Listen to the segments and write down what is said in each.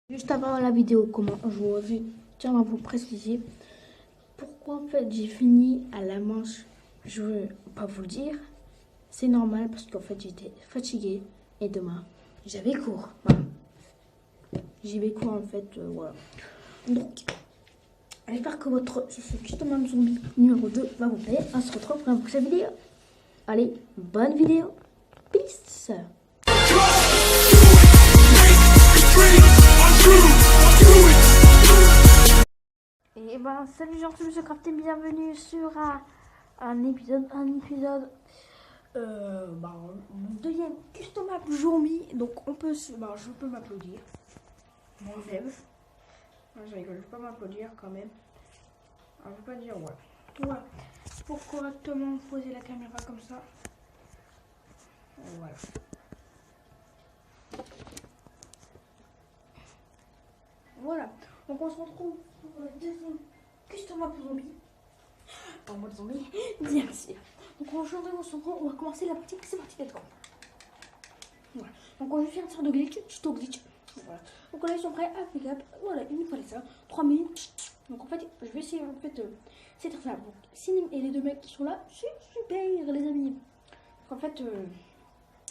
Juste avant la vidéo, comment je tiens à vous préciser pourquoi en fait j'ai fini à la manche. Je veux pas vous le dire, c'est normal parce qu'en fait j'étais fatiguée et demain j'avais cours. Voilà. J'avais cours en fait, voilà. Donc, j'espère que ce Custom Zombie numéro 2 va vous plaire. On se retrouve pour une prochaine vidéo. Allez, bonne vidéo. Peace. Et ben salut gens, je suis Crafté, bienvenue sur un épisode, mon deuxième custom map zombie. Donc je peux m'applaudir. Mon rêve. Je rigole, je peux m'applaudir quand même. Alors, je vais pas dire ouais. Voilà. Pour correctement poser la caméra comme ça. Voilà. Voilà. Donc on se retrouve pour le deuxième custom map zombie. En mode zombie, bien sûr. Donc aujourd'hui on va commencer la partie. C'est parti, let's go. Voilà. Donc on va faire une sorte de glitch, tuto glitch. Voilà. Donc là ils sont prêts, impeccable. Voilà, il fallait ça. 3 minutes. Donc en fait, je vais essayer en fait c'est très simple. Donc Sinim et les deux mecs qui sont là, c'est super les amis. Donc en fait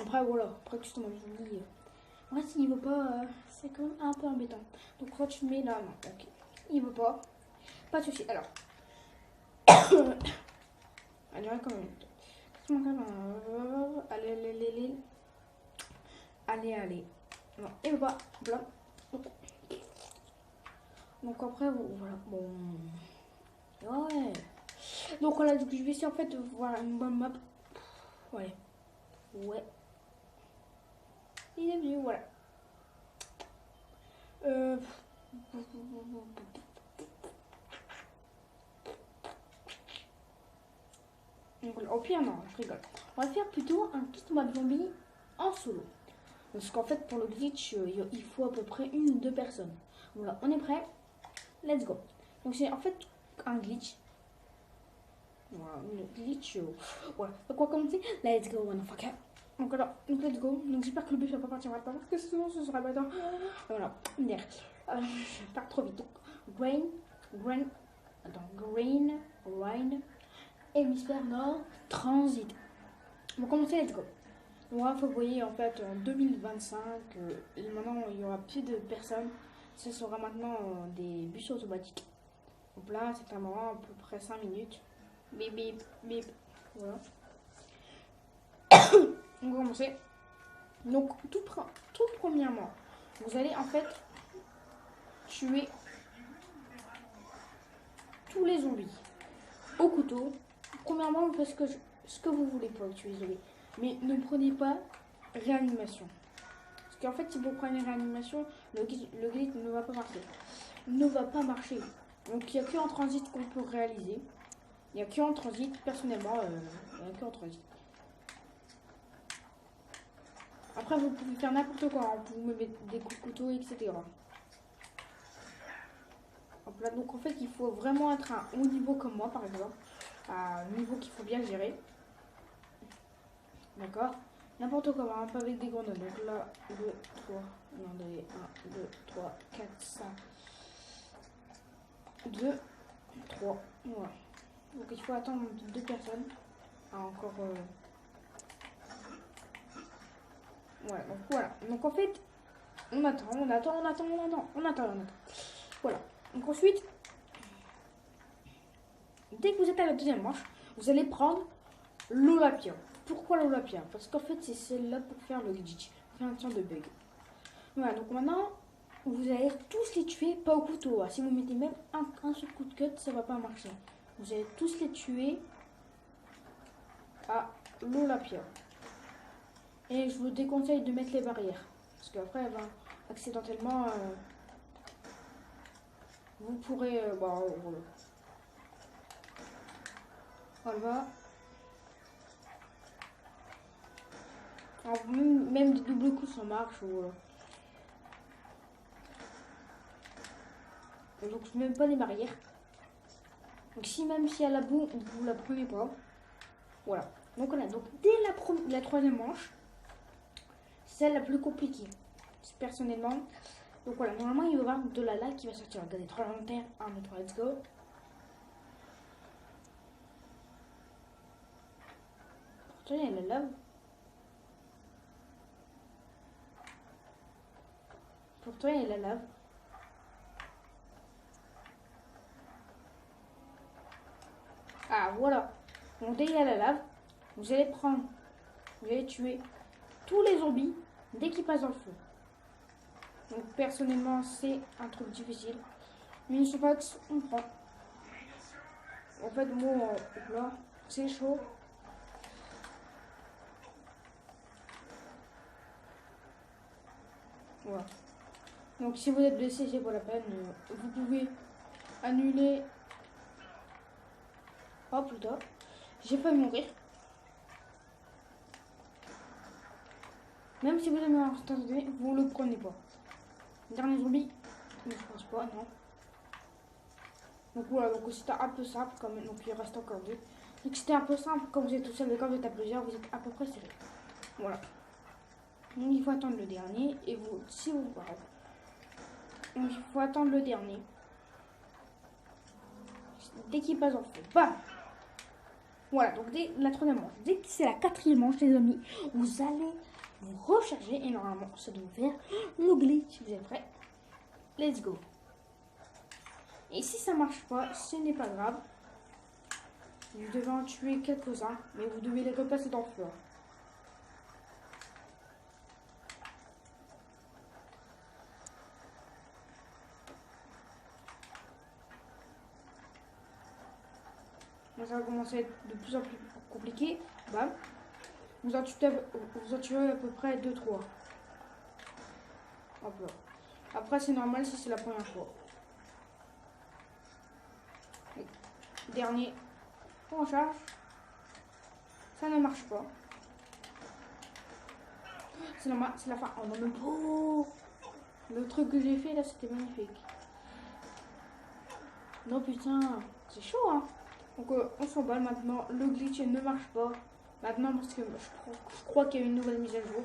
après voilà, après justement je vous dis moi s'il veut pas, c'est quand même un peu embêtant. Donc quand tu mets là, non, ok. Il veut pas. Pas de soucis. Alors. Allez, quand même. Allez. Non, il veut pas. Blanc. Donc après, voilà. Bon. Ouais. Donc voilà, du coup, je vais essayer en fait de voir une bonne map. Ouais. Ouais. Il est venu, voilà. Donc, au pire, non, je rigole. On va faire plutôt un custom map zombie en solo. Parce qu'en fait, pour le glitch, il faut à peu près 1 ou 2 personnes. Voilà, on est prêt. Let's go. Donc c'est en fait un glitch. Voilà, le glitch. Voilà. Donc on va commencer. Let's go, motherfucker. Donc alors, let's go. Donc j'espère que le bus va pas partir maintenant parce que sinon ce sera maintenant. Voilà. Je vais pas trop vite. Donc Green, hémisphère nord, transit. On va commencer, let's go. Moi, vous voyez, en fait, en 2025, maintenant, il y aura plus de personnes. Ce sera maintenant des bus automatiques. Donc là, c'est un moment à peu près 5 minutes. Bip, bip, bip. Voilà. On va commencer. Donc, tout premièrement, vous allez en fait tuer tous les zombies au couteau. Premièrement, vous faites ce que vous voulez pour tuer les zombies. Mais ne prenez pas réanimation. Parce qu'en fait, si vous prenez réanimation, le glitch ne va pas marcher. Donc, il n'y a que en transit qu'on peut réaliser. Il n'y a que en transit, personnellement, il n'y a que en transit. Après, vous pouvez faire n'importe quoi, hein. Vous pouvez mettre des coups de couteau, etc. Hop là, donc en fait, il faut vraiment être à un haut niveau comme moi, par exemple. À un niveau qu'il faut bien gérer. D'accord. N'importe comment, un peu avec des grenades. Donc là, 2, 3, non, 1, 2, 3, 4, 5, 2, 3, voilà. Donc il faut attendre 2 personnes. Encore... Ouais, donc voilà. Donc en fait, on attend. Voilà. Donc ensuite, dès que vous êtes à la deuxième manche, vous allez prendre l'Olapia. Pourquoi l'Olapia? Parce qu'en fait, c'est celle-là pour faire le glitch, faire un sorte de bug. Voilà, donc maintenant, vous allez tous les tuer, pas au couteau. Si vous mettez même un seul coup de cut, ça va pas marcher. Vous allez tous les tuer à l'Olapia. Et je vous déconseille de mettre les barrières. Parce qu'après, accidentellement, vous pourrez... voilà. Alors, même des doubles coups, ça marche. Donc, je ne mets même pas les barrières. Donc, même si à la boue, vous la prenez pas. Voilà. Donc, voilà. Donc, dès la troisième manche, c'est celle la plus compliquée. Personnellement, Donc voilà, normalement il va y avoir de la light qui va sortir. Regardez, 3 lanternes, 1, 2, 3, let's go. Pourtant il y a la lave. Pourtant il y a la lave. Ah voilà. Donc dès qu'il y a la lave, vous allez tuer tous les zombies dès qu'ils passent dans le feu. Donc personnellement c'est un truc difficile. Mais je sais pas que on prend. En fait moi là c'est chaud. Voilà. Donc si vous êtes blessé, c'est pas la peine. Vous pouvez annuler. Oh putain, j'ai failli mourir. Même si vous avez un instantané, vous le prenez pas. Dernier zombie, mais je pense pas, non. Donc voilà, donc c'était un peu simple quand même. Donc il reste encore deux. Donc c'était un peu simple quand vous êtes tout seul, mais quand vous êtes à plusieurs, vous êtes à peu près serré. Voilà. Donc il faut attendre le dernier et vous, si vous voilà. Donc il faut attendre le dernier. Dès qu'il passe en feu, bam. Voilà, donc dès la troisième manche, dès que c'est la quatrième manche, les amis, vous allez vous recharger et normalement ça doit faire le glitch. Vous êtes prêts? Let's go. Et si ça marche pas, ce n'est pas grave. Vous devez en tuer quelques-uns, mais vous devez les repasser dans le feu. Donc ça va commencer à être de plus en plus compliqué. Bam. Vous en tuez à peu près 2-3. Hop là. Après c'est normal si c'est la première fois. Dernier. On charge. Ça ne marche pas. C'est la fin. Oh non mais oh, le truc que j'ai fait là c'était magnifique. Non putain. C'est chaud hein. Donc on s'emballe maintenant. Le glitch ne marche pas. Maintenant parce que je crois qu'il y a une nouvelle mise à jour.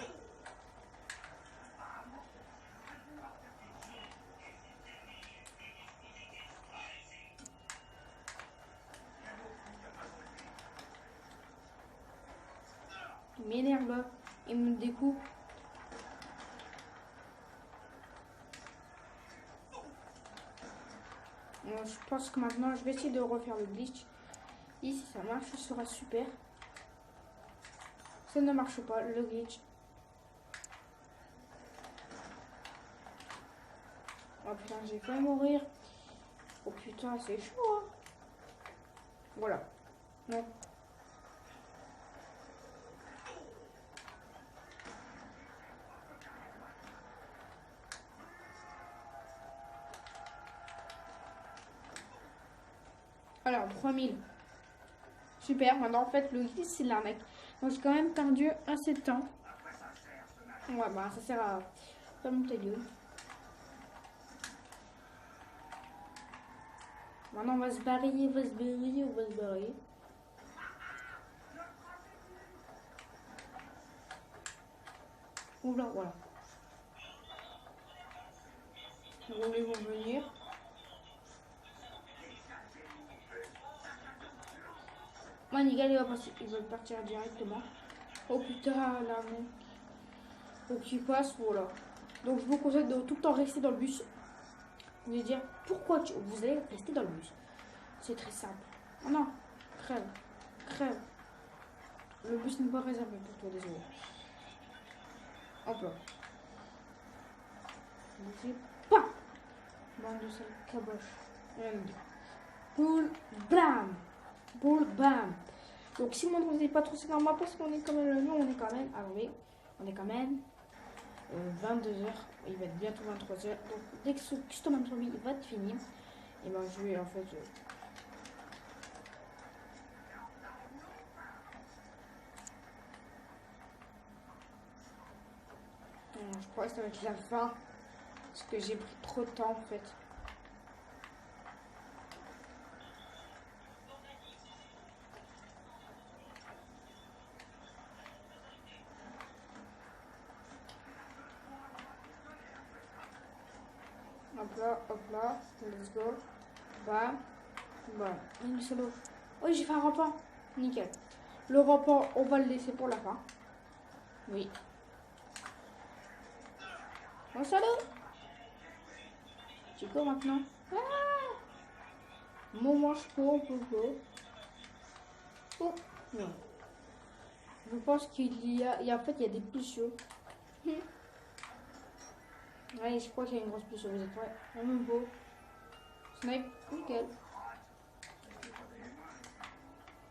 Il m'énerve là. Il me découpe. Donc, je pense que maintenant je vais essayer de refaire le glitch. Et si ça marche, ce sera super. Ça ne marche pas, le glitch. Oh putain, j'ai failli mourir. Oh putain, c'est chaud. Hein. Voilà. Non. Alors, 3000. Super, maintenant en fait le glitch c'est l'arnaque. Donc j'ai quand même perdu assez de temps. Ouais bah ça sert à faire mon gueule. Maintenant on va se barrer, on va se barrer. Oula, voilà. Donc ils vont venir. Manigal il va partir directement. Oh putain là mec. Donc il passe, voilà. Donc je vous conseille de tout le temps rester dans le bus. Vous allez dire pourquoi vous allez rester dans le bus. C'est très simple. Oh non, crève, crève. Le bus n'est pas réservé pour toi, désolé. Hop là. Je sais pas. Bande de sale caboche. Boule, bam. Boule, bam. Donc si mon n'est pas trop c'est normal parce qu'on est quand même, nous on est quand même, attendez, on est quand même 22h, il va être bientôt 23h. Donc dès que ce custom zombie va être fini, et ben je vais en fait je crois que ça va être la fin parce que j'ai pris trop de temps en fait. hop là, let's go. Bam, bam. Une solo. Oui, j'ai fait un repas. Nickel. Le repas, on va le laisser pour la fin. Oui. Un solo. Tu peux maintenant. Ah, moment chaud, oh, non. Je pense qu'il y a, en fait, il y a des pulsions. Ouais, je crois qu'il y a une grosse pulsion. Vous êtes prêts? On me beau. Snipe, nickel.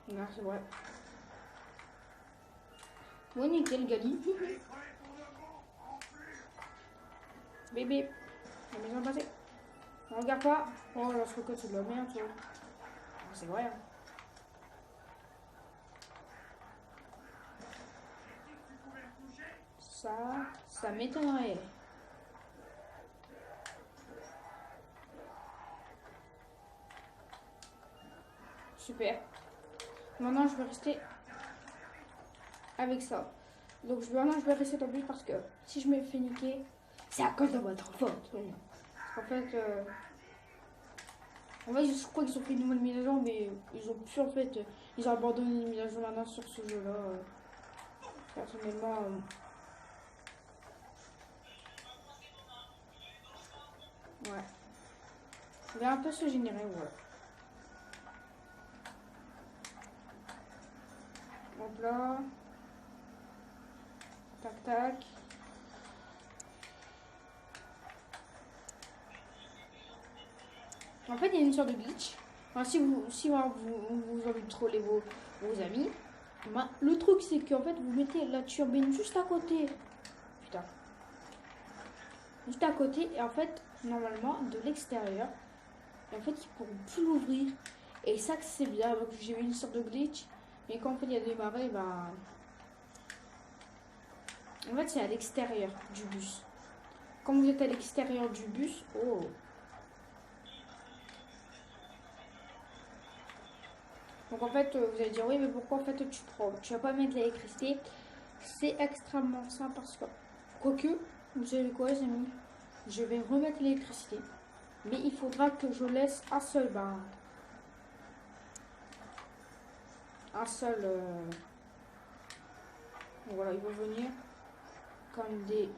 Non, c'est vrai. Ouais, nickel, Gali. Bébé, la maison passée. On regarde pas. Oh, là, ce que c'est de la merde, ça. C'est vrai. Hein. Ça m'étonnerait. Super. Maintenant, je vais rester avec ça. Donc, maintenant, je vais rester tant pis parce que si je me fais niquer, c'est à cause de votre faute. En fait, je crois qu'ils ont fait une nouvelle mise à jour, mais ils ont pu, en fait, ils ont abandonné les mises à jour maintenant sur ce jeu-là. Personnellement, ouais. Je vais un peu se générer, ouais. Hop là. Tac, tac. En fait, il y a une sorte de glitch. Enfin, si vous envie de troller vos amis, ben, le truc c'est qu'en fait, vous mettez la turbine juste à côté. Putain. Juste à côté, et en fait, normalement, de l'extérieur, en fait, ils pourront plus l'ouvrir. Et ça, c'est bien. Donc, j'ai eu une sorte de glitch. Mais quand en fait, il y a des marées, ben. En fait, c'est à l'extérieur du bus. Quand vous êtes à l'extérieur du bus, oh. Donc en fait, vous allez dire oui, mais pourquoi en fait tu vas pas mettre l'électricité? C'est extrêmement simple parce que, quoique, vous savez quoi les amis, je vais remettre l'électricité, mais il faudra que je laisse un seul, voilà, ils vont venir comme des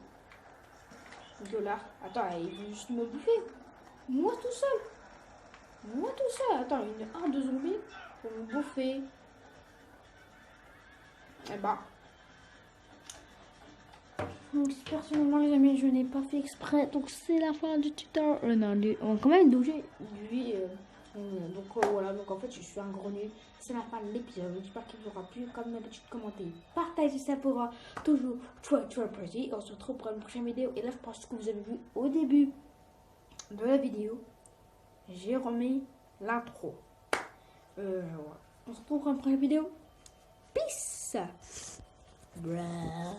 dollars. Attends, ils vont juste me bouffer, moi tout seul, attends, un de zombies pour me bouffer. Eh ben. Donc personnellement les amis, je n'ai pas fait exprès, donc c'est la fin du tutoriel. Non, on va quand même douger lui. Donc voilà, donc en fait je suis un gros nul. C'est la fin de l'épisode. J'espère qu'il vous aura plu. Comme d'habitude, commentez, partagez, ça pourra toujours toujours plaisir. On se retrouve pour une prochaine vidéo. Et là je pense que vous avez vu au début de la vidéo, j'ai remis l'intro. Voilà. On se retrouve pour une prochaine vidéo. Peace. Bruh.